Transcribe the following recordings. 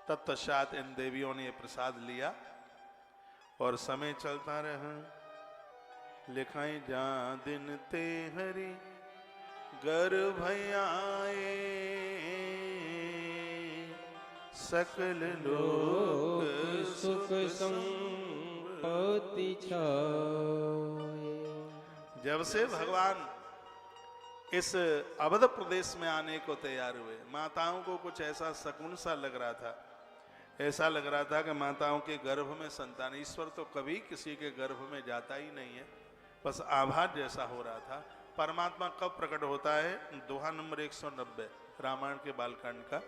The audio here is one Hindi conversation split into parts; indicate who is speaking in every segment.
Speaker 1: तत्पश्चात इन देवियों ने प्रसाद लिया और समय चलता रहा। लिखाई जा दिन ते हरि गर्भ आए, सकल लोक सुख
Speaker 2: संपत्ति छाए।
Speaker 1: जब से भगवान इस अवध प्रदेश में आने को तैयार हुए, माताओं को कुछ ऐसा शकुन सा लग रहा था, ऐसा लग रहा था कि माताओं के गर्भ में संतान। ईश्वर तो कभी किसी के गर्भ में जाता ही नहीं है, बस आभास जैसा हो रहा था। परमात्मा कब प्रकट होता है? दोहा नंबर 190 रामायण के बालकांड का।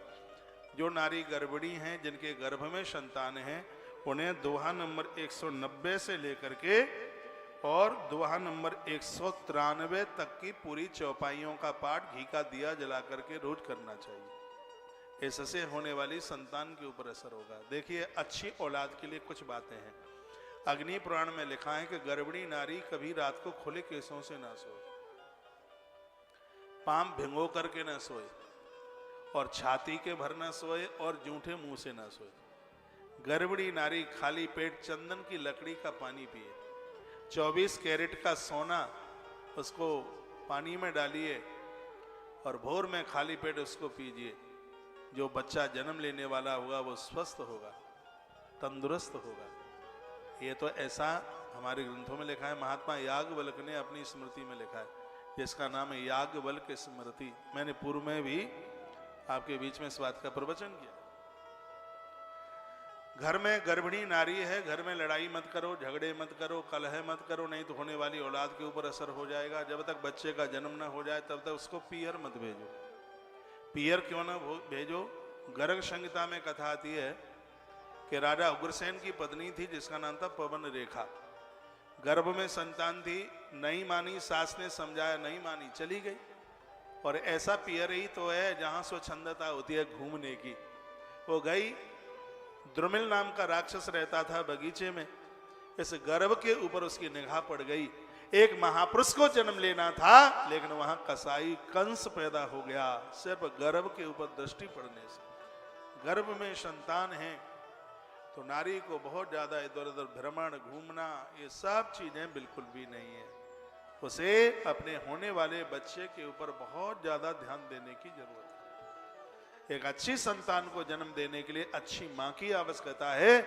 Speaker 1: जो नारी गर्भिणी हैं, जिनके गर्भ में संतान है, उन्हें दोहा नंबर 190 से लेकर के और दोहा नंबर 193 तक की पूरी चौपाइयों का पाठ घी का दिया जला करके रोज करना चाहिए। इससे होने वाली संतान के ऊपर असर होगा। देखिए, अच्छी औलाद के लिए कुछ बातें हैं। अग्नि पुराण में लिखा है कि गर्भिणी नारी कभी रात को खुले केसों से ना सोए, पाम भिंगो करके ना सोए, और छाती के भर ना सोए, और जूठे मुंह से ना सोए। गर्भिणी नारी खाली पेट चंदन की लकड़ी का पानी पिए, 24 कैरेट का सोना उसको पानी में डालिए और भोर में खाली पेट उसको पीजिए। जो बच्चा जन्म लेने वाला होगा वो स्वस्थ होगा, तंदुरुस्त होगा। ये तो ऐसा हमारे ग्रंथों में लिखा है। महात्मा याज्ञवल्क्य ने अपनी स्मृति में लिखा है, जिसका नाम है याज्ञवल्क्य स्मृति। मैंने पूर्व में भी आपके बीच में इस बात का प्रवचन किया। घर में गर्भिणी नारी है, घर में लड़ाई मत करो, झगड़े मत करो, कलह मत करो, नहीं तो होने वाली औलाद के ऊपर असर हो जाएगा। जब तक बच्चे का जन्म ना हो जाए तब तक उसको पियर मत भेजो। पियर क्यों ना भेजो? गर्ग संहिता में कथा आती है कि राजा उग्रसेन की पत्नी थी जिसका नाम था पवन रेखा। गर्भ में संतान थी, नहीं मानी, सास ने समझाया, नहीं मानी, चली गई। और ऐसा पियर ही तो है जहां स्वच्छंदता होती है घूमने की। वो गई, द्रुमिल नाम का राक्षस रहता था बगीचे में। इस गर्भ के ऊपर उसकी निगाह पड़ गई। एक महापुरुष को जन्म लेना था, लेकिन वहां कसाई कंस पैदा हो गया, सिर्फ गर्भ के ऊपर दृष्टि पड़ने से। गर्भ में संतान है तो नारी को बहुत ज्यादा इधर उधर भ्रमण, घूमना, ये सब चीजें बिल्कुल भी नहीं है। उसे अपने होने वाले बच्चे के ऊपर बहुत ज्यादा ध्यान देने की जरूरत है। एक अच्छी संतान को जन्म देने के लिए अच्छी मां की आवश्यकता है,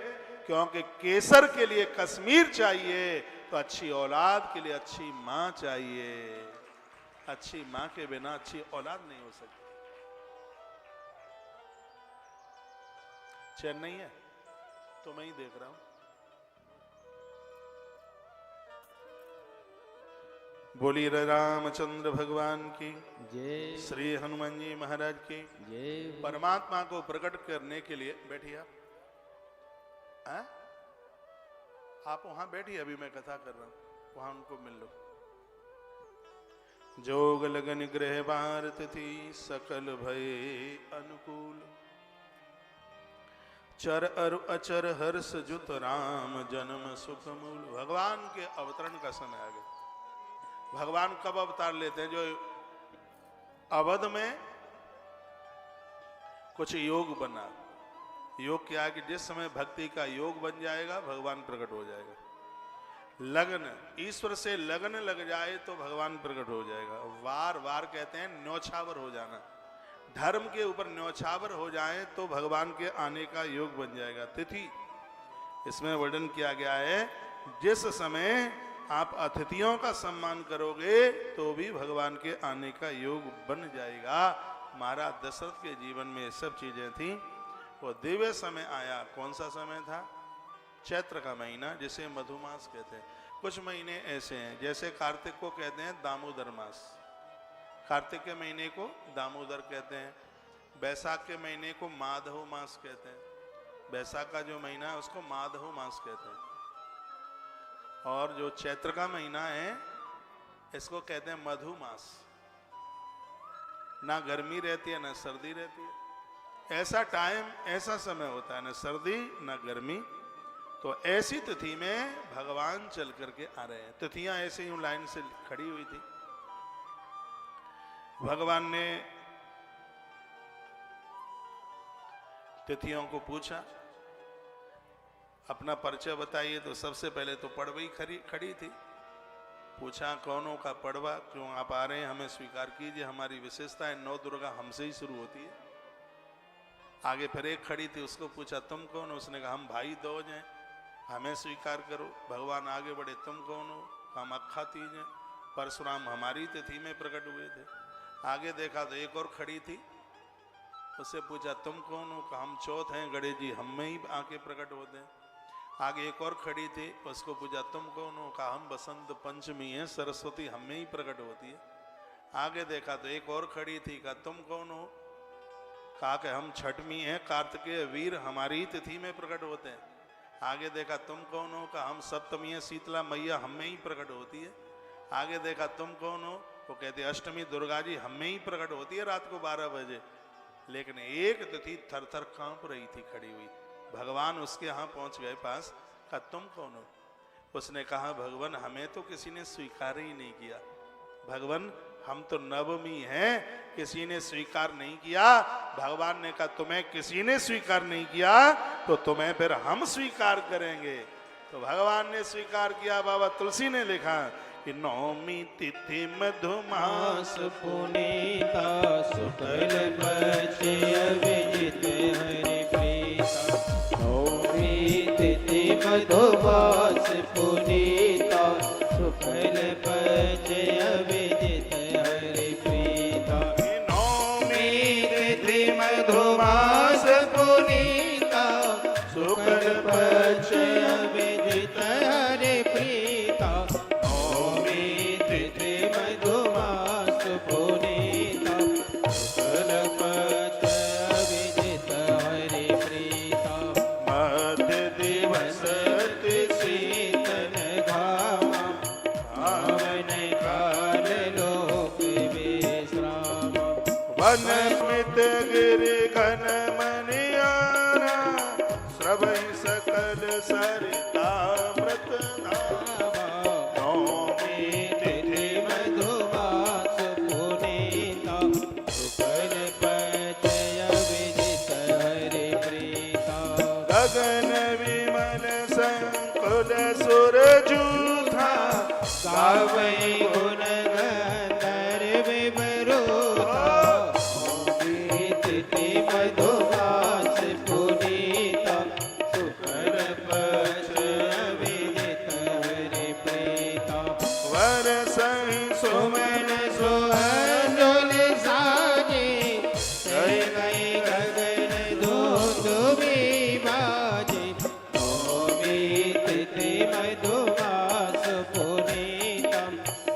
Speaker 1: क्योंकि केसर के लिए कश्मीर चाहिए तो अच्छी औलाद के लिए अच्छी मां चाहिए। अच्छी मां के बिना अच्छी औलाद नहीं हो सकती। चैन नहीं है तो मैं ही देख रहा हूं। बोली रामचंद्र भगवान की
Speaker 2: जय,
Speaker 1: श्री हनुमान जी महाराज की
Speaker 2: जय।
Speaker 1: परमात्मा को प्रकट करने के लिए बैठिए आप वहां बैठिए, अभी मैं कथा कर रहा हूं, वहां उनको मिल लो। जोग लगन ग्रह भारत थी, सकल भय अनुकूल, चर अरु अचर हर्ष जुत राम जन्म सुख मूल। भगवान के अवतरण का समय आ गया। भगवान कब अवतार लेते हैं? जो अवध में कुछ योग बना। योग क्या है कि जिस समय भक्ति का योग बन जाएगा भगवान प्रकट हो जाएगा। लगन, ईश्वर से लगन लग जाए तो भगवान प्रकट हो जाएगा। वार वार कहते हैं न्योछावर हो जाना। धर्म के ऊपर न्योछावर हो जाए तो भगवान के आने का योग बन जाएगा। तिथि इसमें वर्णन किया गया है, जिस समय आप अतिथियों का सम्मान करोगे तो भी भगवान के आने का योग बन जाएगा। महाराज दशरथ के जीवन में ये सब चीजें थी। वो दिव्य समय आया। कौन सा समय था? चैत्र का महीना, जिसे मधुमास कहते हैं। कुछ महीने ऐसे हैं, जैसे कार्तिक को कहते हैं दामोदर मास, कार्तिक के महीने को दामोदर कहते हैं। बैसाख के महीने को माधव मास कहते हैं। बैसाख का जो महीना है उसको माधव मास कहते हैं। और जो चैत्र का महीना है इसको कहते हैं मधु मास। ना गर्मी रहती है ना सर्दी रहती है। ऐसा टाइम, ऐसा समय होता है, ना सर्दी ना गर्मी। तो ऐसी तिथि में भगवान चल करके आ रहे हैं। तिथियां ऐसे ही लाइन से खड़ी हुई थी। भगवान ने तिथियों को पूछा, अपना परिचय बताइए। तो सबसे पहले तो पड़वई खड़ी थी। पूछा कौनों का पड़वा, क्यों आप आ रहे हैं, हमें स्वीकार कीजिए, हमारी विशेषता है, 9 दुर्गा हमसे ही शुरू होती है। आगे फिर एक खड़ी थी, उसको पूछा तुम कौन हो, उसने कहा हम भाई दोज हैं, हमें स्वीकार करो। भगवान आगे बढ़े, तुम कौन हो, हम अक्खा तीज हैं, परशुराम हमारी तिथि में प्रकट हुए थे। आगे देखा तो एक और खड़ी थी, उससे पूछा तुम कौन हो, कहा हम चौथ हैं, गणेश जी हम में ही आके प्रकट होते हैं। आगे एक और खड़ी थी, उसको पूछा तुम कौन हो, कहा हम बसंत पंचमी हैं, सरस्वती हम में ही प्रकट होती है। आगे देखा तो एक और खड़ी थी, कहा तुम कौन हो, कहा कि हम छठवीं हैं, कार्तिकेय वीर हमारी ही तिथि में प्रकट होते हैं। आगे देखा तुम कौन हो, कहा हम सप्तमी हैं, शीतला मैया हम में ही प्रकट होती है। आगे देखा तुम कौन हो, वो कहते अष्टमी दुर्गा जी हम में ही प्रकट होती है रात को 12 बजे। लेकिन एक तिथि थर थर कांप रही थी खड़ी हुई। भगवान उसके यहाँ पहुंच गए पास, कहा तुम कौन हो। उसने कहा भगवान हमें तो किसी ने स्वीकार ही नहीं किया, भगवान हम तो नवमी हैं, किसी ने स्वीकार नहीं किया। भगवान ने कहा तुम्हें किसी ने स्वीकार नहीं किया तो तुम्हें फिर हम स्वीकार करेंगे। तो भगवान ने स्वीकार किया। बाबा तुलसी ने लिखा कि नौमी तिथि मधुमास
Speaker 2: पुनीता शुक्ल पक्ष अभिजित हरि प्रीता। नौमी तिथि मधुमास पुनीता शुक्ल पक्ष अभिजित हरि प्रीता। नौमी तिथि मधुमास पुनीता शुक्ल पक्ष अभिजित हरि प्रीता।
Speaker 1: वनमित गिरि घन मनियारा श्रवै सकल सरितामृत धारा। नौमी तिथि
Speaker 2: मधुमास पुनीता शुक्ल पक्ष अभिजित हरि प्रीता।
Speaker 1: गगन विमल संकुल सुरजूथा
Speaker 2: गावै गुण गंधर्व विवरोधा। नौमी तिथि मधुमास पुनीता शुक्ल पक्ष अभिजित हरि प्रीता।
Speaker 1: वरसहि सुमन
Speaker 2: सुहानुल साजे जय गई गगन धूंधुमी बाजे। नौमी तिथि मधुमास पुनीता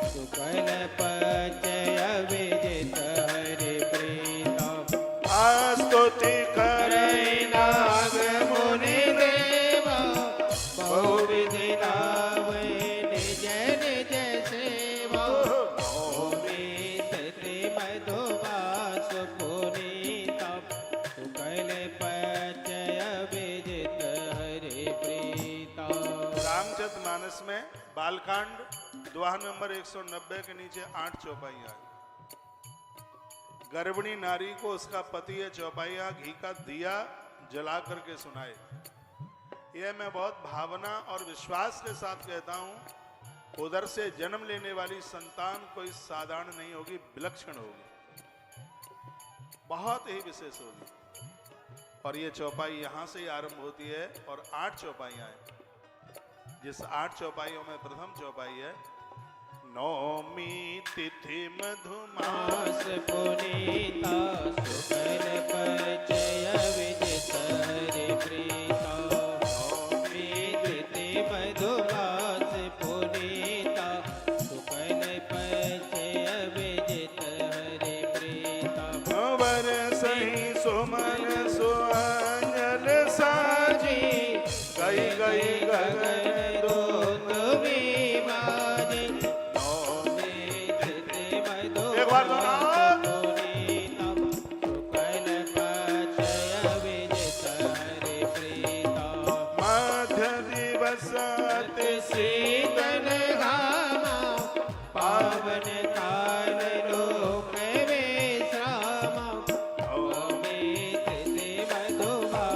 Speaker 2: शुक्ल पक्ष अभिजित हरि प्रीता।
Speaker 1: स्तुति करे
Speaker 2: नाग मुनि देवा बहुविधि नावै निज निज सेवा। नौमी तिथि मधुमास पुनीता शुक्ल पक्ष अभिजित हरि प्रीता।
Speaker 1: रामचरितमानस में बालकांड दोहा नंबर 190 के नीचे 8 चौपाइयां हैं। गर्भिणी नारी को उसका पति है चौपाइया घी का दिया जला करके सुनाए। यह मैं बहुत भावना और विश्वास के साथ कहता हूं। उधर से जन्म लेने वाली संतान कोई साधारण नहीं होगी, विलक्षण होगी, बहुत ही विशेष होगी। और ये चौपाई यहां से ही आरंभ होती है और 8 चौपाइयां हैं। जिस 8 चौपाइयों में प्रथम चौपाई है नौमी तिथि मधुमास
Speaker 2: पुनीता शुक्ल पक्ष अभिजित हरि प्रीता। नौमी तिथि मधुमास पुनीता शुक्ल पक्ष अभिजित हरि प्रीता।
Speaker 1: वरसहि सुमन सुअंजल साजी गई गई गगन
Speaker 2: शीतल घामा पावन काल लोक विश्रामा। नौमी तिथि मधुमास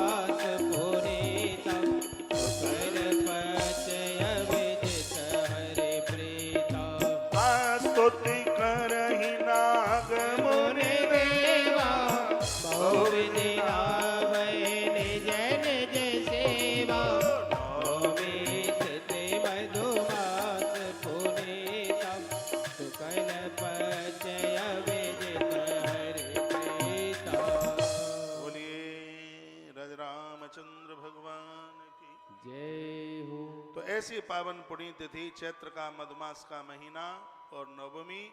Speaker 1: रामचंद्र भगवान की।
Speaker 2: जय हो।
Speaker 1: तो ऐसी पावन पुण्य तिथि चैत्र का मधुमास का महीना और नवमी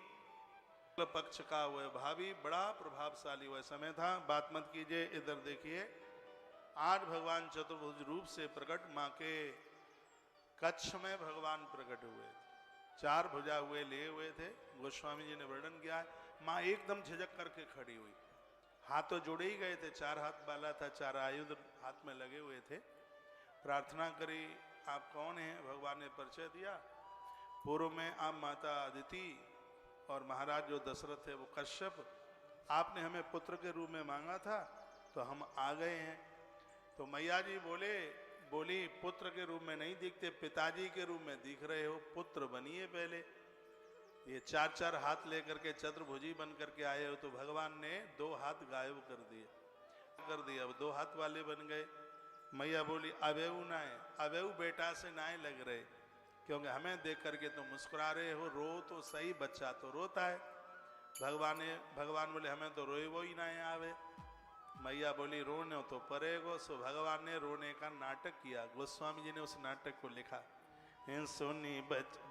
Speaker 1: पक्ष का वह भावी बड़ा प्रभावशाली वह समय था। बात मत कीजिए, इधर देखिए। आज भगवान चतुर्भुज रूप से प्रकट मां के कच्छ में भगवान प्रकट हुए, चार भुजा हुए लिए हुए थे। गोस्वामी जी ने वर्णन किया है। मां एकदम झिझक करके खड़ी हुई, हाथ तो जोड़े ही गए थे, चार हाथ बाला था, चार आयुध हाथ में लगे हुए थे। प्रार्थना करी, आप कौन हैं? भगवान ने परिचय दिया। पूर्व में आप माता अदिति और महाराज जो दशरथ थे वो कश्यप, आपने हमें पुत्र के रूप में मांगा था तो हम आ गए हैं। तो मैया जी बोली पुत्र के रूप में नहीं दिखते, पिताजी के रूप में दिख रहे हो, पुत्र बनिए पहले। ये चार चार हाथ लेकर के चतुर्भुजी बन करके आए हो, तो भगवान ने दो हाथ गायब कर दिए, अब दो हाथ वाले बन गए। मैया बोली अवेऊ ना है, अवेऊ बेटा से ना लग रहे, क्योंकि हमें देख करके तो मुस्कुरा रहे हो, रो तो सही, बच्चा तो रोता है। भगवान बोले हमें तो रोए वो ही ना आवे। मैया बोली रोने तो परेगो। सो भगवान ने रोने का नाटक किया। गोस्वामी जी ने उस नाटक को लिखा। सोनी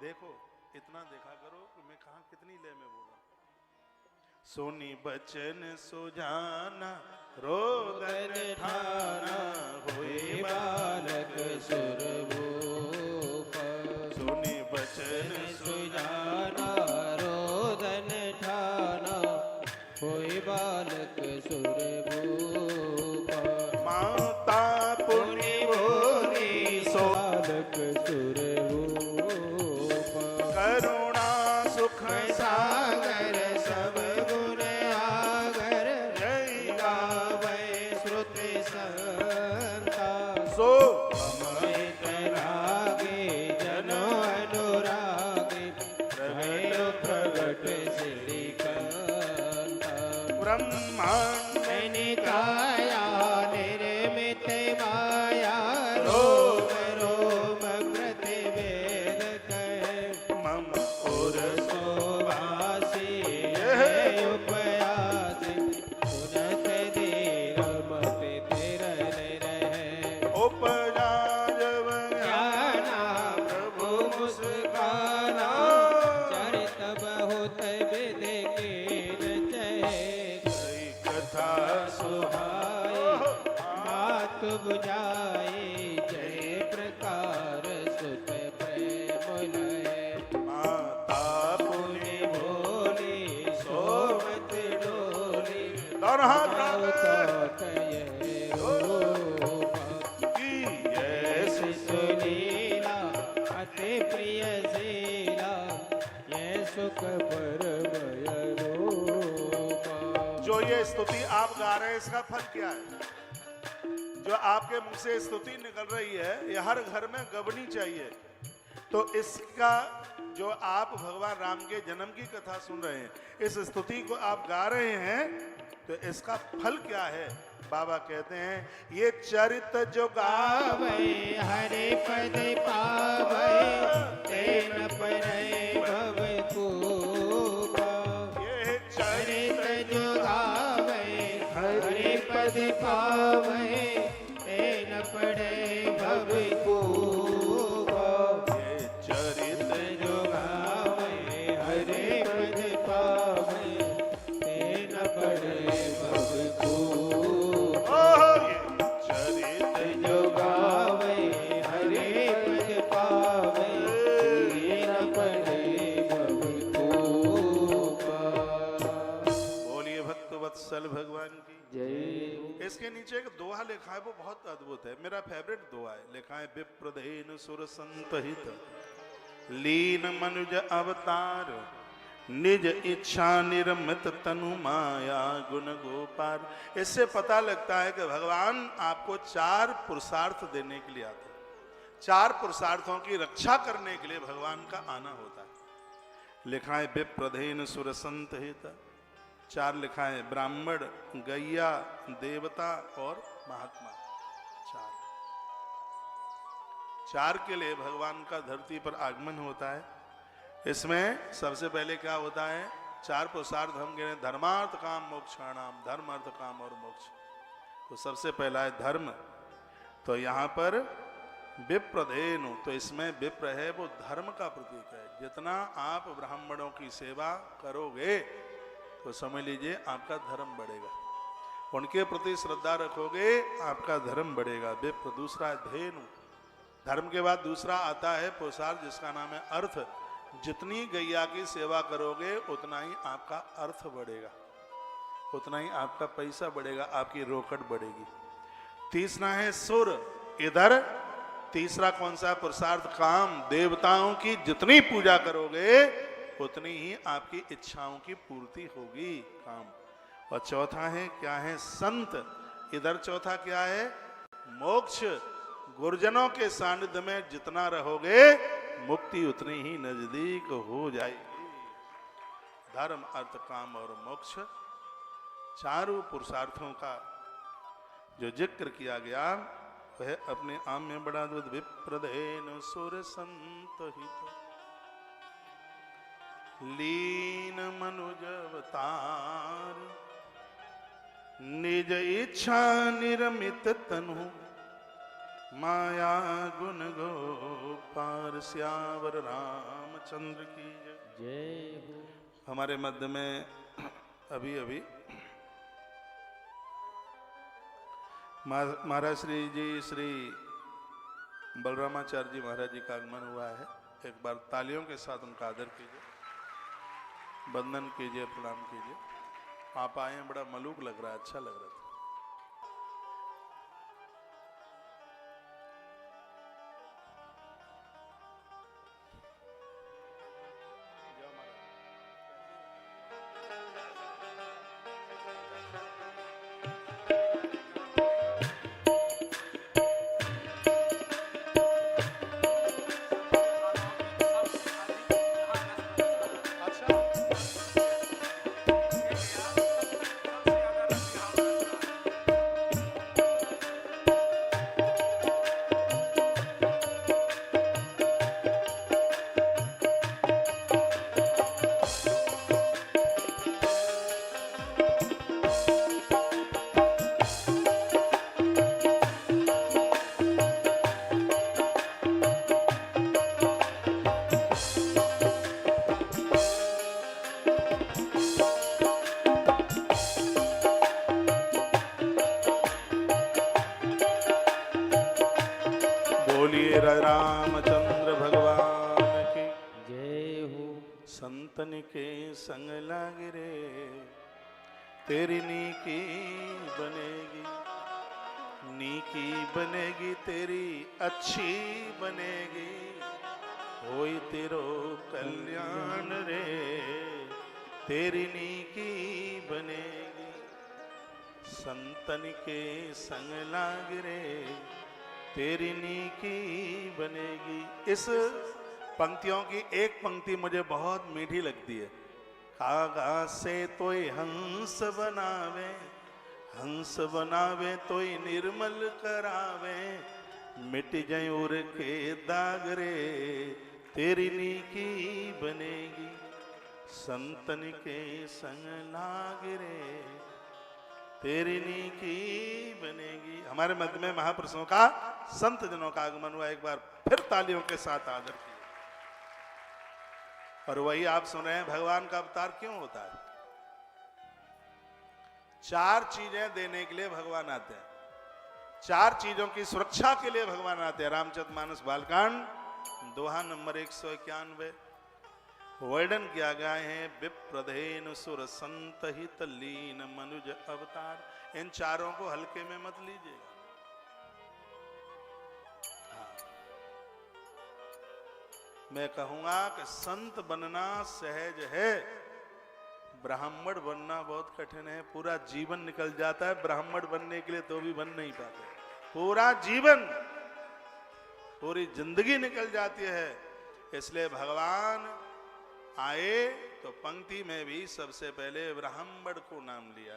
Speaker 1: देखो, इतना देखा करो कि मैं कहाँ कितनी लय में बोला। सोनी बचन सुजाना रोदन ठाना हुए
Speaker 2: बालक सुरभूप।
Speaker 1: सोनी बचन
Speaker 2: सुजाना रोदन ठाना होई बालक सुरभूप।
Speaker 1: माता पुनि भोली सो
Speaker 2: बालक सुरभूप।
Speaker 1: करुणा सुख
Speaker 2: सागर सब गुण आगर
Speaker 1: जय
Speaker 2: गावै श्रुति संता।
Speaker 1: सो
Speaker 2: अमृत रागे जनो अनुरागे भयो प्रगट श्रीकांता।
Speaker 1: ब्रह्मांड
Speaker 2: निकाया निर्मित माया रोम रोम प्रतिवेद कह।
Speaker 1: मम और
Speaker 2: सुभाषी उपयासी सुनत धीर मति धीरन रहे।
Speaker 1: उपजा जब
Speaker 2: ज्ञाना प्रभु मुस्काना चरित बहुत विधि कीन जय।
Speaker 1: कथा
Speaker 2: सुहाई मात बुझाई जय प्रकार सुत प्रेम लय।
Speaker 1: माता पुनि
Speaker 2: भोली सोमत डोली
Speaker 1: दोनों हाथ
Speaker 2: रावत ये रूप।
Speaker 1: की ऐसी
Speaker 2: सुनीला अति प्रिय शीला ये सुख परमय रूप।
Speaker 1: जो ये स्तुति आप गा रहे हैं इसका फल क्या है? जो आपके मुंह से स्तुति निकल रही है ये हर घर में गबनी चाहिए। तो इसका जो आप भगवान राम के जन्म की कथा सुन रहे हैं, इस स्तुति को आप गा रहे हैं, तो इसका फल क्या है? बाबा कहते हैं ये चरित जो गावे
Speaker 2: पावै हरे पद पावै तेन परै भव कूपा।
Speaker 1: ये चरित
Speaker 2: चरित जो गावै हरे पद पावै तेन परै भव कूपा।
Speaker 1: ये चरित
Speaker 2: जो गावै हरे पद पावै तेन परै भव कूपा।
Speaker 1: ये चरित
Speaker 2: जो गावै हरे पद पावै तेन परै भव कूपा।
Speaker 1: बोलिए भक्त वत्सल भगवान की।
Speaker 2: जय।
Speaker 1: इसके नीचे एक दोहा लिखा है, वो बहुत अद्भुत है, मेरा फेवरेट दोहा है। लिखा है विप्रधेनु सुर संतहित लीन मनुज अवतार निज इच्छा निर्मित तनु माया गुण गोपार। इससे पता लगता है कि भगवान आपको चार पुरुषार्थ देने के लिए आते हैं। चार पुरुषार्थों की रक्षा करने के लिए भगवान का आना होता है। लिखा है विप्रधेनु सुर संतहित। चार लिखा है ब्राह्मण, गैया, देवता और महात्मा। चार के लिए भगवान का धरती पर आगमन होता है। इसमें सबसे पहले क्या होता है? चार पुरुषार्थ हम कह रहे हैं, धर्मार्थ काम मोक्षाणाम, धर्म अर्थ काम और मोक्ष। तो सबसे पहला है धर्म। तो यहाँ पर विप्रधेनु, तो इसमें विप्र है वो धर्म का प्रतीक है। जितना आप ब्राह्मणों की सेवा करोगे तो समझ लीजिए आपका धर्म बढ़ेगा, उनके प्रति श्रद्धा रखोगे आपका धर्म बढ़ेगा। विप्र। दूसरा है धेनु। धर्म के बाद दूसरा आता है पुरुषार्थ, जिसका नाम है अर्थ। जितनी गैया की सेवा करोगे उतना ही आपका अर्थ बढ़ेगा, उतना ही आपका पैसा बढ़ेगा, आपकी रोकड़ बढ़ेगी। तीसरा है सुर। इधर तीसरा कौन सा पुरुषार्थ? काम। देवताओं की जितनी पूजा करोगे उतनी ही आपकी इच्छाओं की पूर्ति होगी, काम। और चौथा है क्या है? संत। इधर चौथा क्या है? मोक्ष। गुरुजनों के सानिध्य में जितना रहोगे मुक्ति उतनी ही नजदीक हो जाएगी। धर्म, अर्थ, काम और मोक्ष, चारों पुरुषार्थों का जो जिक्र किया गया वह अपने आम में बड़ा अद्भुत। विप्रधेनु सुर संत हित लीन मनुज अवतार, निज इच्छा निर्मित तनु, माया गुण गोपार, श्यावर रामचंद्र की
Speaker 2: जय हो।
Speaker 1: हमारे मध्य में अभी अभी महाराज श्री जी श्री बलरामाचार्य जी महाराज जी का आगमन हुआ है। एक बार तालियों के साथ उनका आदर कीजिए, वंदन कीजिए, प्रणाम कीजिए। आप आए हैं, बड़ा मलूक लग रहा है, अच्छा लग रहा है। बोलिए रामचंद्र भगवान की
Speaker 2: जय हो।
Speaker 1: संतन के संग लाग रे, तेरी नीकी बनेगी, नीकी बनेगी तेरी अच्छी बनेगी, होई तेरो कल्याण रे, तेरी नीकी बनेगी। संतन के संग लाग रे, तेरी नीकी बनेगी। इस पंक्तियों की एक पंक्ति मुझे बहुत मीठी लगती है। कागा से तोय हंस बनावे, हंस बनावे तोय निर्मल करावे, मिट जाए उर के दाग रे, तेरी नीकी बनेगी। संतन के संग लाग रे, तेरी नीकी बनेगी। हमारे मध्य में महापुरुषों का, संत जनों का आगमन हुआ। एक बार फिर तालियों के साथ आदर कीजिए। और वही आप सुन रहे हैं, भगवान का अवतार क्यों होता है? चार चीजें देने के लिए भगवान आते हैं, चार चीजों की सुरक्षा के लिए भगवान आते हैं। रामचरितमानस बालकांड दोहा नंबर 191 वर्णन किया गया है। विप्रधेनु सुर संत हित लीन मनुज अवतार। इन चारों को हल्के में मत लीजिएगा। हाँ। मैं कहूंगा कि संत बनना सहज है, ब्राह्मण बनना बहुत कठिन है। पूरा जीवन निकल जाता है ब्राह्मण बनने के लिए, तो भी बन नहीं पाते। पूरा जीवन, पूरी जिंदगी निकल जाती है। इसलिए भगवान आए तो पंक्ति में भी सबसे पहले ब्राह्मण को नाम लिया।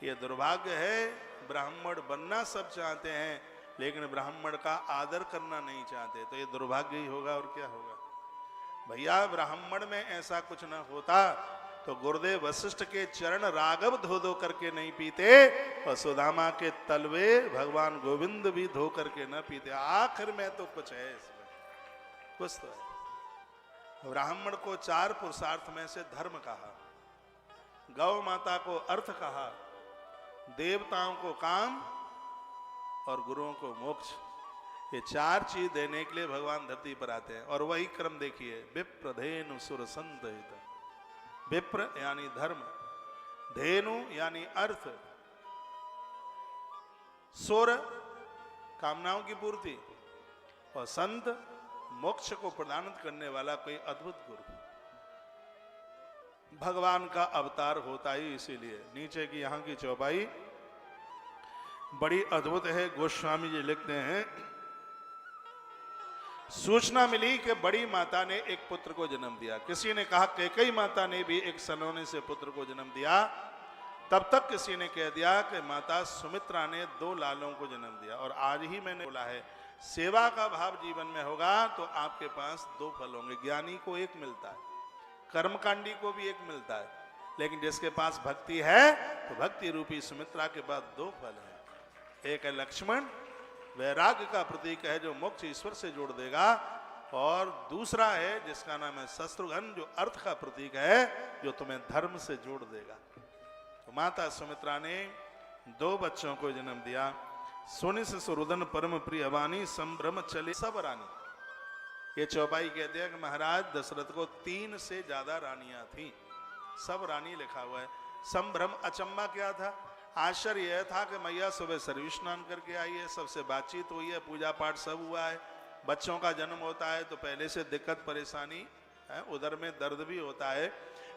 Speaker 1: ये दुर्भाग्य है, ब्राह्मण बनना सब चाहते हैं लेकिन ब्राह्मण का आदर करना नहीं चाहते, तो ये दुर्भाग्य ही होगा और क्या होगा। भैया ब्राह्मण में ऐसा कुछ ना होता तो गुरुदेव वशिष्ठ के चरण राघव धो धो करके नहीं पीते, और सुदामा के तलवे भगवान गोविंद भी धो करके न पीते। आखिर में तो कुछ है इसमें, कुछ तो है। ब्राह्मण को 4 पुरुषार्थ में से धर्म कहा, गौ माता को अर्थ कहा, देवताओं को काम और गुरुओं को मोक्ष। ये 4 चीज देने के लिए भगवान धरती पर आते हैं। और वही क्रम देखिए, विप्र धेनु सुर संत हित। विप्र यानी धर्म, धेनु यानी अर्थ, सुर कामनाओं की पूर्ति, और संत मोक्ष को प्रदान करने वाला कोई अद्भुत गुरु भगवान का अवतार होता ही इसीलिए। नीचे की यहां की चौपाई बड़ी अद्भुत है। गोस्वामी जी लिखते हैं, सूचना मिली कि बड़ी माता ने एक पुत्र को जन्म दिया। किसी ने कहा कैकेयी माता ने भी एक सलोने से पुत्र को जन्म दिया। तब तक किसी ने कह दिया कि माता सुमित्रा ने 2 लालों को जन्म दिया। और आज ही मैंने बोला है, सेवा का भाव जीवन में होगा तो आपके पास 2 फल होंगे। ज्ञानी को 1 मिलता है, कर्मकांडी को भी 1 मिलता है, लेकिन जिसके पास भक्ति है तो भक्ति रूपी सुमित्रा के बाद 2 फल है। एक है लक्ष्मण, वैराग्य का प्रतीक है, जो मोक्ष ईश्वर से जोड़ देगा। और दूसरा है जिसका नाम है शत्रुघ्न, जो अर्थ का प्रतीक है, जो तुम्हें धर्म से जोड़ देगा। तो माता सुमित्रा ने 2 बच्चों को जन्म दिया। सोने से सुरुदन परम प्रिय वाणी, संभ्रम चले सब रानी। ये चौपाई कहते हैं कि महाराज दशरथ को 3 से ज्यादा रानियां थी, सब रानी लिखा हुआ है। संभ्रम, अचंबा क्या था? आश्चर्य यह था कि मैया सुबह सर्विस स्नान करके आई है, सबसे बातचीत हुई है, पूजा पाठ सब हुआ है। बच्चों का जन्म होता है तो पहले से दिक्कत परेशानी है, उधर में दर्द भी होता है,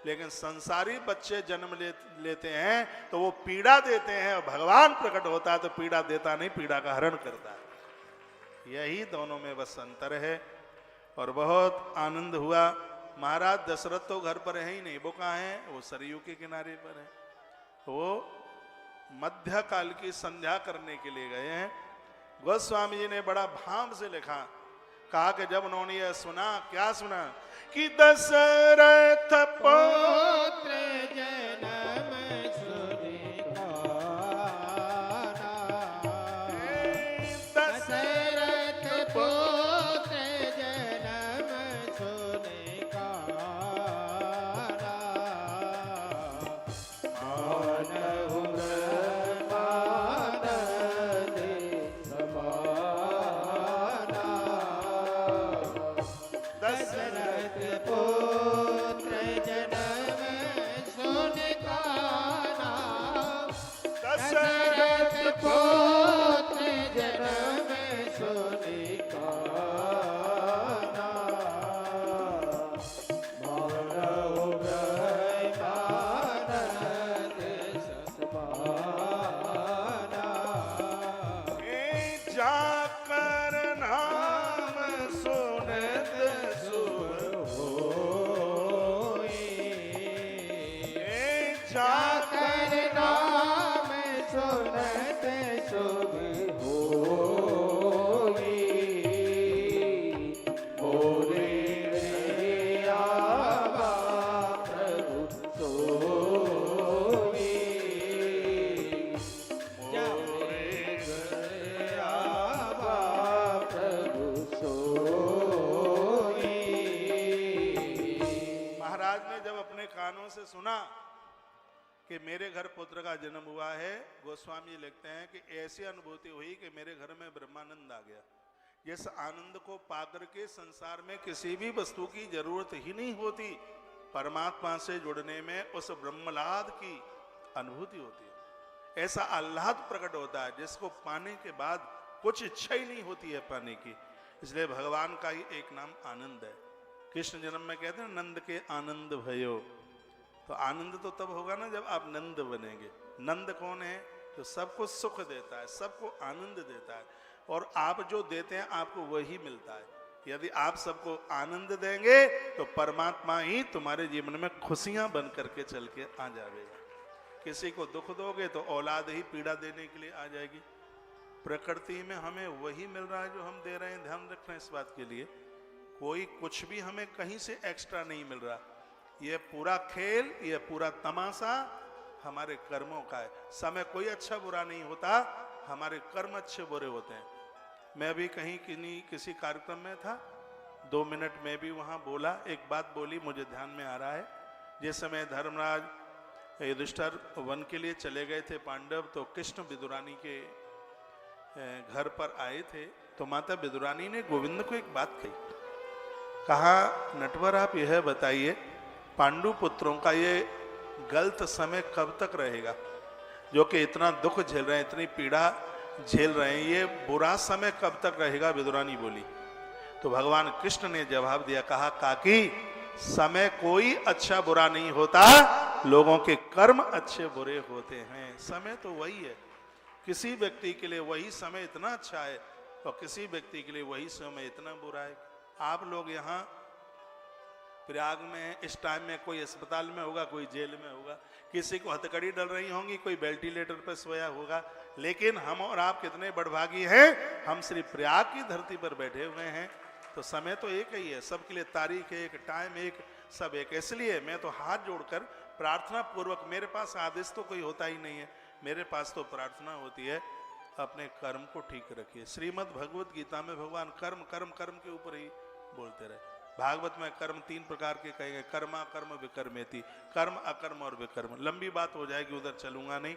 Speaker 1: लेकिन संसारी बच्चे जन्म लेते हैं तो वो पीड़ा देते हैं, और भगवान प्रकट होता है तो पीड़ा देता नहीं, पीड़ा का हरण करता है। यही दोनों में बस अंतर है। और बहुत आनंद हुआ। महाराज दशरथ तो घर पर है ही नहीं, वो कहाँ है? वो सरयू के किनारे पर है। वो मध्य काल की संध्या करने के लिए गए हैं। गोस्वामी जी ने बड़ा भाव से लिखा, कहा कि जब उन्होंने यह सुना, क्या सुना कि दशरथ पुत्र
Speaker 2: जन्म दशरथ पुत्र जन्म सुने
Speaker 1: से सुना कि मेरे घर पुत्र का जन्म हुआ है। गोस्वामी लिखते हैं कि ऐसी अनुभूति हुई कि मेरे घर में ब्रह्मानंद आ गया। जिस आनंद को पाकर के संसार में किसी भी वस्तु की जरूरत ही नहीं होती, परमात्मा से जुड़ने में उस ब्रह्मलाद की अनुभूति होती है। ऐसा आह्लाद प्रकट होता है जिसको पाने के बाद कुछ इच्छा ही नहीं होती है पाने की। इसलिए भगवान का ही एक नाम आनंद है। कृष्ण जन्म में कहते हैं नंद के आनंद भयो। तो आनंद तो तब होगा ना जब आप नंद बनेंगे। नंद कौन है? जो सबको सुख देता है, सबको आनंद देता है, और आप जो देते हैं आपको वही मिलता है। यदि आप सबको आनंद देंगे तो परमात्मा ही तुम्हारे जीवन में खुशियां बन करके चल के आ जाएगा। किसी को दुख दोगे तो औलाद ही पीड़ा देने के लिए आ जाएगी। प्रकृति में हमें वही मिल रहा है जो हम दे रहे हैं। ध्यान रखना इस बात के लिए, कोई कुछ भी हमें कहीं से एक्स्ट्रा नहीं मिल रहा। ये पूरा खेल, ये पूरा तमाशा हमारे कर्मों का है। समय कोई अच्छा बुरा नहीं होता, हमारे कर्म अच्छे बुरे होते हैं। मैं भी कहीं किसी कार्यक्रम में था, 2 मिनट में भी वहां बोला, एक बात बोली मुझे ध्यान में आ रहा है। जिस समय धर्मराज युधिष्ठिर वन के लिए चले गए थे पांडव, तो कृष्ण विदुरानी के घर पर आए थे। तो माता विदुरानी ने गोविंद को एक बात कही, कहा नटवर आप यह बताइए पांडु पुत्रों का ये गलत समय कब तक रहेगा, जो कि इतना दुख झेल रहे हैं, इतनी पीड़ा झेल रहे हैं, ये बुरा समय कब तक रहेगा। विदुरानी बोली तो भगवान कृष्ण ने जवाब दिया, कहा काकी समय कोई अच्छा बुरा नहीं होता, लोगों के कर्म अच्छे बुरे होते हैं। समय तो वही है, किसी व्यक्ति के लिए वही समय इतना अच्छा है और किसी व्यक्ति के लिए वही समय इतना बुरा है। आप लोग यहाँ प्रयाग में इस टाइम में कोई अस्पताल में होगा, कोई जेल में होगा, किसी को हथकड़ी डल रही होंगी, कोई वेंटिलेटर पर सोया होगा, लेकिन हम और आप कितने बड़भागी हैं, हम सिर्फ प्रयाग की धरती पर बैठे हुए हैं। तो समय तो एक ही है, सबके लिए तारीख एक, टाइम एक, सब एक। इसलिए मैं तो हाथ जोड़कर प्रार्थना पूर्वक, मेरे पास आदेश तो कोई होता ही नहीं है, मेरे पास तो प्रार्थना होती है, अपने कर्म को ठीक रखिए। श्रीमद् भगवत गीता में भगवान कर्म कर्म कर्म के ऊपर ही बोलते रहे। भागवत में कर्म 3 प्रकार के कहे गए, कर्मा कर्म विकर्मेति, कर्म अकर्म और विकर्म। लंबी बात हो जाएगी, उधर चलूंगा नहीं,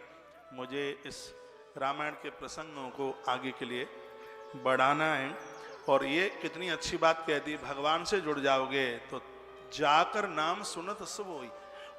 Speaker 1: मुझे इस रामायण के प्रसंगों को आगे के लिए बढ़ाना है। और ये कितनी अच्छी बात कह दी, भगवान से जुड़ जाओगे तो जाकर नाम सुनत शुभ होई,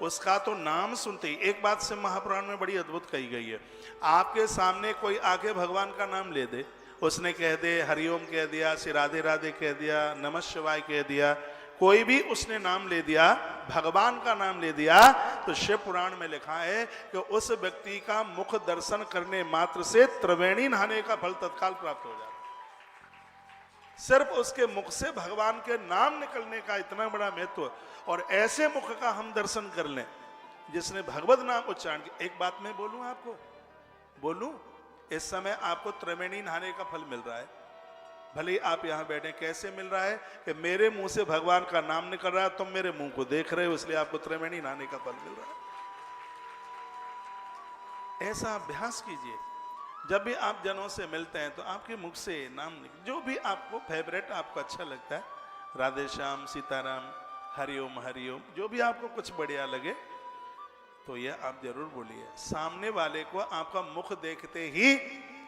Speaker 1: उसका तो नाम सुनते ही। एक बात से महापुराण में बड़ी अद्भुत कही गई है, आपके सामने कोई आके भगवान का नाम ले दे, उसने कह दे हरिओम कह दिया, श्री राधे राधे कह दिया, नमः शिवाय कह दिया, कोई भी उसने नाम ले दिया, भगवान का नाम ले दिया, तो शिव पुराण में लिखा है कि उस व्यक्ति का मुख दर्शन करने मात्र से त्रिवेणी नहाने का फल तत्काल प्राप्त हो जाता है। सिर्फ उसके मुख से भगवान के नाम निकलने का इतना बड़ा महत्व। और ऐसे मुख का हम दर्शन कर लें जिसने भगवत नाम उच्चारण किया। एक बात मैं बोलूं आपको, बोलूं, इस समय आपको त्रिवेणी नहाने का फल मिल रहा है, भले आप यहां बैठे। कैसे मिल रहा है कि मेरे मुंह से भगवान का नाम निकल रहा है, तुम मेरे मुंह को देख रहे हो, इसलिए आपको त्रिवेणी नहाने का फल मिल रहा है। ऐसा अभ्यास कीजिए, जब भी आप जनों से मिलते हैं तो आपके मुख से नाम निकले, जो भी आपको फेवरेट, आपको अच्छा लगता है, राधे श्याम, सीताराम, हरिओम हरिओम, जो भी आपको कुछ बढ़िया लगे तो ये आप जरूर बोलिए। सामने वाले को आपका मुख देखते ही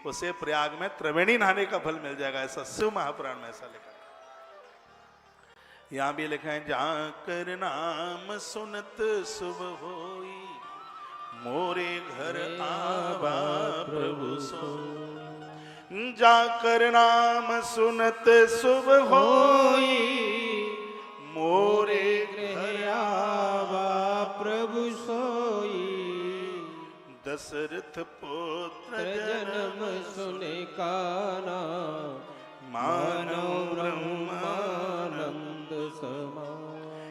Speaker 1: उसे प्रयाग में त्रिवेणी नहाने का फल मिल जाएगा, ऐसा शिव महापुराण में ऐसा लिखा है। यहां भी लिखा है, जाकर नाम सुनत शुभ होई, मोरे घर आवा प्रभु सोई। जाकर नाम सुनत शुभ होई, मोरे घर
Speaker 2: आवा प्रभु सोई।
Speaker 1: दशरथ पुत्र
Speaker 2: जन्म सुने काना, मानो ब्रह्मानंद समा।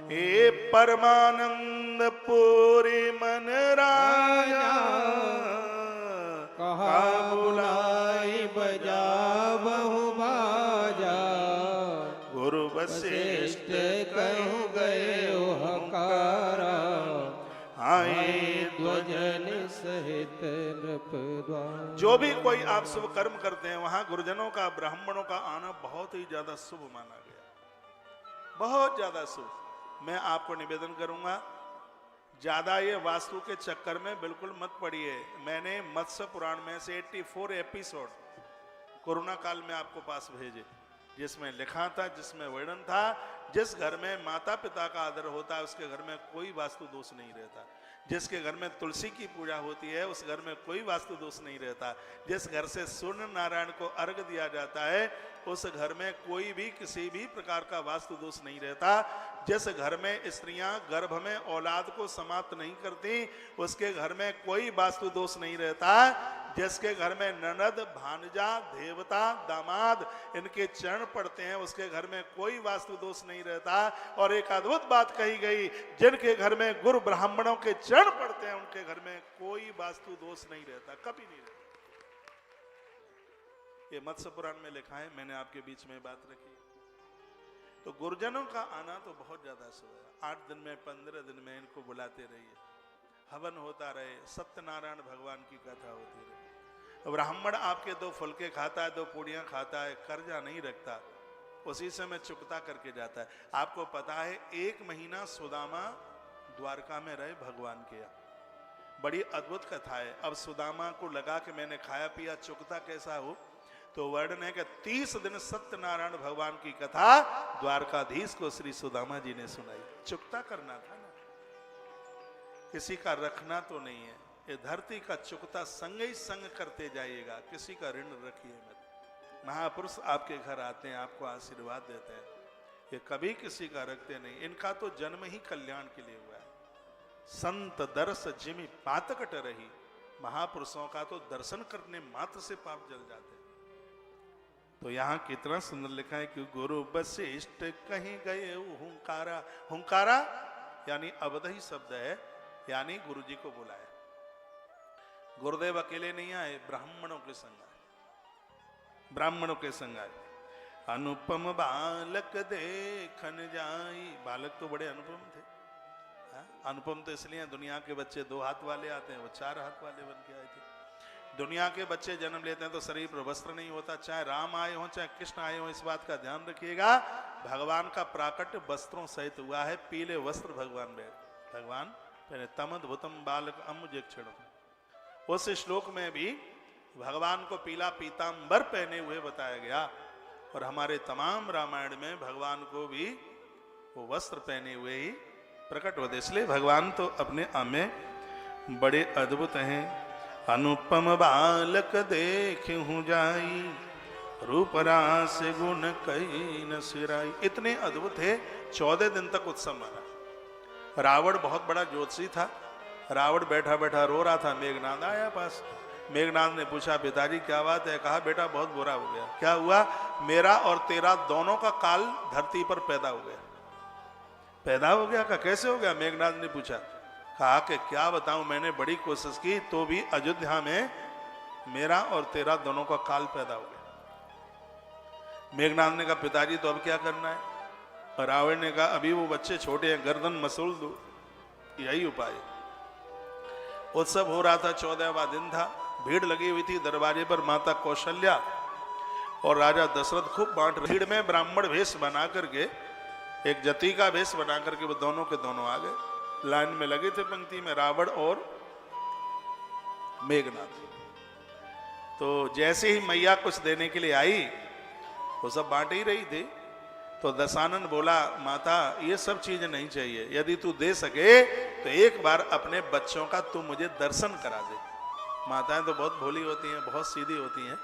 Speaker 1: हे परमानंद पूरे मन राया,
Speaker 2: कहा बुलाई बजा बहु बाजा।
Speaker 1: गुरु वशिष्ठ
Speaker 2: कहूँ गए हकारा,
Speaker 1: आए
Speaker 2: ध्वजन सहित नृपद्वार।
Speaker 1: जो भी कोई आप शुभ कर्म करते हैं, वहां गुरुजनों का, ब्राह्मणों का आना बहुत ही ज्यादा शुभ माना गया, बहुत ज्यादा शुभ। मैं आपको निवेदन करूंगा, ज्यादा ये वास्तु के चक्कर में बिल्कुल मत पड़िए। मैंने मत्स्य पुराण में से 84 एपिसोड कोरोना काल में आपको पास भेजे, जिसमें लिखा था, जिसमें वर्णन था, जिस घर में माता पिता का आदर होता है उसके घर में कोई वास्तु दोष नहीं रहता। जिसके घर में तुलसी की पूजा होती है उस घर में कोई वास्तु दोष नहीं रहता। जिस घर से सूर्य नारायण को अर्घ दिया जाता है उस घर में कोई भी किसी भी प्रकार का वास्तु दोष नहीं रहता। जिस घर में स्त्रियां गर्भ में औलाद को समाप्त नहीं करती उसके घर में कोई वास्तु दोष नहीं रहता। जिसके घर में ननद, भांजा, देवता, दामाद इनके चरण पड़ते हैं उसके घर में कोई वास्तु दोष नहीं रहता। और एक अद्भुत बात कही गई, जिनके घर में गुरु ब्राह्मणों के चरण पड़ते हैं उनके घर में कोई वास्तु दोष नहीं रहता, कभी नहीं रहता। ये मत्स्य पुराण में लिखा है, मैंने आपके बीच में बात रखी। तो गुरुजनों का आना तो बहुत ज्यादा शुभ है। 8 दिन में 15 दिन में इनको बुलाते रहिए, हवन होता रहे, सत्यनारायण भगवान की कथा होती रहे। ब्राह्मण आपके 2 फुलके खाता है, 2 पूड़ियां खाता है, कर्जा नहीं रखता, उसी से में चुकता करके जाता है। आपको पता है 1 महीना सुदामा द्वारका में रहे भगवान के यहाँ, बड़ी अद्भुत कथा है। अब सुदामा को लगा कि मैंने खाया पिया, चुकता कैसा हो, तो वर्णन है कि 30 दिन सत्यनारायण भगवान की कथा द्वारकाधीश को श्री सुदामा जी ने सुनाई। चुकता करना था ना, किसी का रखना तो नहीं है। ये धरती का चुकता संग ही संग करते जाइएगा, किसी का ऋण रखिए मत। महापुरुष आपके घर आते हैं, आपको आशीर्वाद देते हैं, ये कभी किसी का रखते नहीं। इनका तो जन्म ही कल्याण के लिए हुआ है। संत दर्श जिमि पातकट रही, महापुरुषों का तो दर्शन करने मात्र से पाप जल जाते हैं। तो यहाँ कितना सुंदर लिखा है कि गुरु वशिष्ठ कहीं गए हुंकारा। हुंकारा यानी अवधि शब्द है, यानी गुरु जी को बुलाया। गुरुदेव अकेले नहीं आए, ब्राह्मणों के संग आए, ब्राह्मणों के संग आए। अनुपम बालक देखन जाई, बालक तो बड़े अनुपम थे। अनुपम तो इसलिए दुनिया के बच्चे 2 हाथ वाले आते हैं, वो 4 हाथ वाले बन के आए थे। दुनिया के बच्चे जन्म लेते हैं तो शरीर पर वस्त्र नहीं होता, चाहे राम आए हों चाहे कृष्ण आए हों, इस बात का ध्यान रखिएगा। भगवान का प्राकट्य वस्त्रों सहित हुआ है, पीले वस्त्र भगवान पहले तमद्भुतम बालक अम्बुजक्षण। उस श्लोक में भी भगवान को पीला पीतांबर पहने हुए बताया गया, और हमारे तमाम रामायण में भगवान को भी वो वस्त्र पहने हुए ही प्रकट होते। इसलिए भगवान तो अपने में बड़े अद्भुत हैं। अनुपम बालक देखूं जाई, रूप रास गुण कई न सिराई। इतने अद्भुत है, 14 दिन तक उत्सव माना। रावण बहुत बड़ा ज्योतिषी था। रावण बैठा बैठा रो रहा था, मेघनाद आया पास। मेघनाद ने पूछा, पिताजी क्या बात है? कहा, बेटा बहुत बुरा हो गया। क्या हुआ? मेरा और तेरा दोनों का काल धरती पर पैदा हो गया। पैदा हो गया? का कैसे हो गया? मेघनाद ने पूछा। कहा कि क्या बताऊं, मैंने बड़ी कोशिश की तो भी अयोध्या में मेरा और तेरा दोनों का काल पैदा हो गया। मेघनाद ने कहा, पिताजी तो अब क्या करना है? और रावण ने कहा, अभी वो बच्चे छोटे हैं, गर्दन मसूल दो, यही उपाय। उत्सव हो रहा था, 14वां दिन था, भीड़ लगी हुई थी दरवाजे पर। माता कौशल्या और राजा दशरथ खूब बांट रहे। भीड़ में ब्राह्मण वेश बना करके, एक जति का वेश बना करके वो दोनों के दोनों आ गए। लाइन में लगे थे पंक्ति में, रावण और मेघनाद। तो जैसे ही मैया कुछ देने के लिए आई, वो सब बांट ही रही थी। तो दशानन बोला, माता ये सब चीजें नहीं चाहिए, यदि तू दे सके तो एक बार अपने बच्चों का तू मुझे दर्शन करा दे। माताएं तो बहुत भोली होती हैं, बहुत सीधी होती हैं।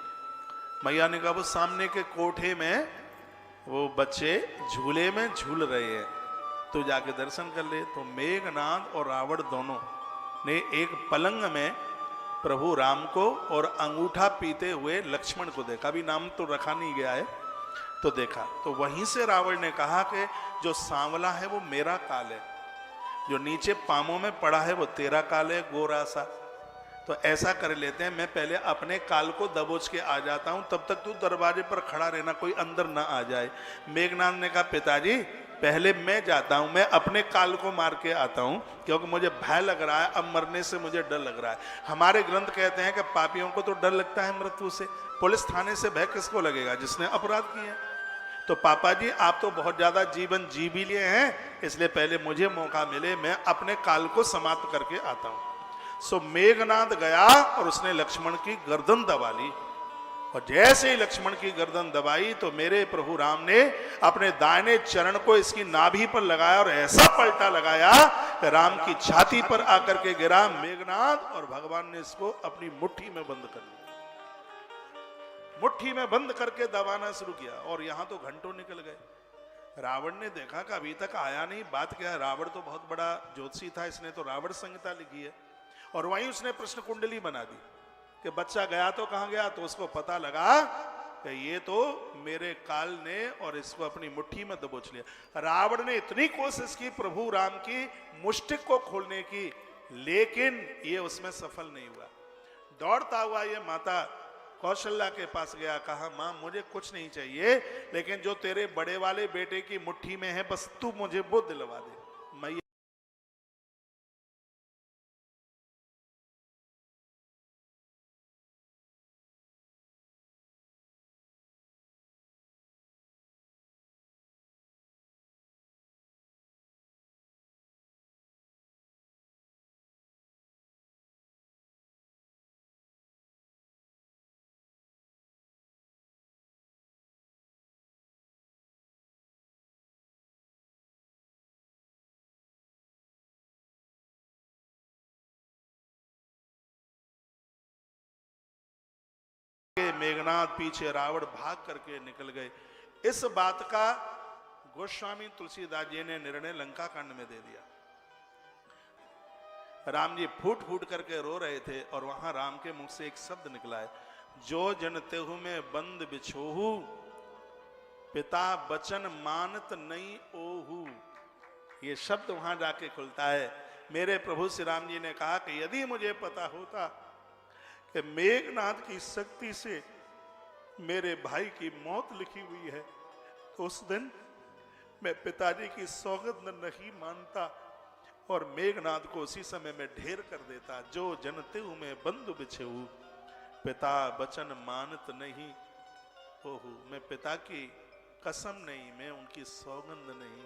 Speaker 1: मैया ने कहा, वो सामने के कोठे में वो बच्चे झूले में झूल रहे हैं, तू जाके दर्शन कर ले। तो मेघनाद और रावण दोनों ने एक पलंग में प्रभु राम को और अंगूठा पीते हुए लक्ष्मण को देखा। अभी नाम तो रखा नहीं गया है, तो देखा। तो वहीं से रावण ने कहा कि जो सांवला है वो मेरा काल है, जो नीचे पामों में पड़ा है वो तेरा काल है, गोरा सा। तो ऐसा कर लेते हैं, मैं पहले अपने काल को दबोच के आ जाता हूं, तब तक तू दरवाजे पर खड़ा रहना, कोई अंदर ना आ जाए। मेघनाद ने कहा, पिताजी पहले मैं जाता हूं, मैं अपने काल को मार के आता हूं, क्योंकि मुझे भय लग रहा है, अब मरने से मुझे डर लग रहा है। हमारे ग्रंथ कहते हैं कि पापियों को तो डर लगता है मृत्यु से, पुलिस थाने से भय किसको लगेगा? जिसने अपराध किए। तो पापा जी आप तो बहुत ज्यादा जीवन जी भी लिए हैं, इसलिए पहले मुझे मौका मिले, मैं अपने काल को समाप्त करके आता हूं। सो मेघनाद गया और उसने लक्ष्मण की गर्दन दबा ली, और जैसे ही लक्ष्मण की गर्दन दबाई तो मेरे प्रभु राम ने अपने दाहिने चरण को इसकी नाभि पर लगाया और ऐसा पलटा लगाया कि राम की छाती पर आकर के गिरा मेघनाद, और भगवान ने इसको अपनी मुट्ठी में बंद कर लिया। मुट्ठी में बंद करके दबाना शुरू किया, और यहां तो घंटों निकल गए। रावण ने देखा कि अभी तक आया नहीं, बात क्या है? रावण तो बहुत बड़ा ज्योतिषी था, इसने तो रावण संहिता लिखी है, और वहीं उसने प्रश्न कुंडली बना दी कि बच्चा गया तो कहां गया। तो उसको पता लगा कि ये तो मेरे काल ने, और इसको अपनी मुट्ठी में दबोच लिया। रावण ने इतनी कोशिश की प्रभु राम की मुष्टिक को खोलने की, लेकिन ये उसमें सफल नहीं हुआ। दौड़ता हुआ ये माता कौशल्या के पास गया, कहा मां मुझे कुछ नहीं चाहिए, लेकिन जो तेरे बड़े वाले बेटे की मुट्ठी में है बस तू मुझे वो दिलवा दे। मैं मेघनाथ पीछे रावण भाग करके निकल गए। इस बात का गोस्वामी तुलसीदास जी ने निर्णय लंका कांड में दे दिया। राम जी फूट फूट करके रो रहे थे और वहां राम के मुख से एक शब्द निकला है, जो जन तेहु में बंद बिछोहू, पिता बचन मानत नहीं ओहू। ये शब्द वहां जाके खुलता है। मेरे प्रभु श्री राम जी ने कहा कि यदि मुझे पता होता कि मेघनाथ की शक्ति से मेरे भाई की मौत लिखी हुई है तो उस दिन मैं पिताजी की सौगंध नहीं मानता और मेघनाथ को उसी समय में ढेर कर देता। जो जनते में बंधु बिछेहू, पिता बचन मानत नहीं ओहू। मैं पिता की कसम नहीं, मैं उनकी सौगंध नहीं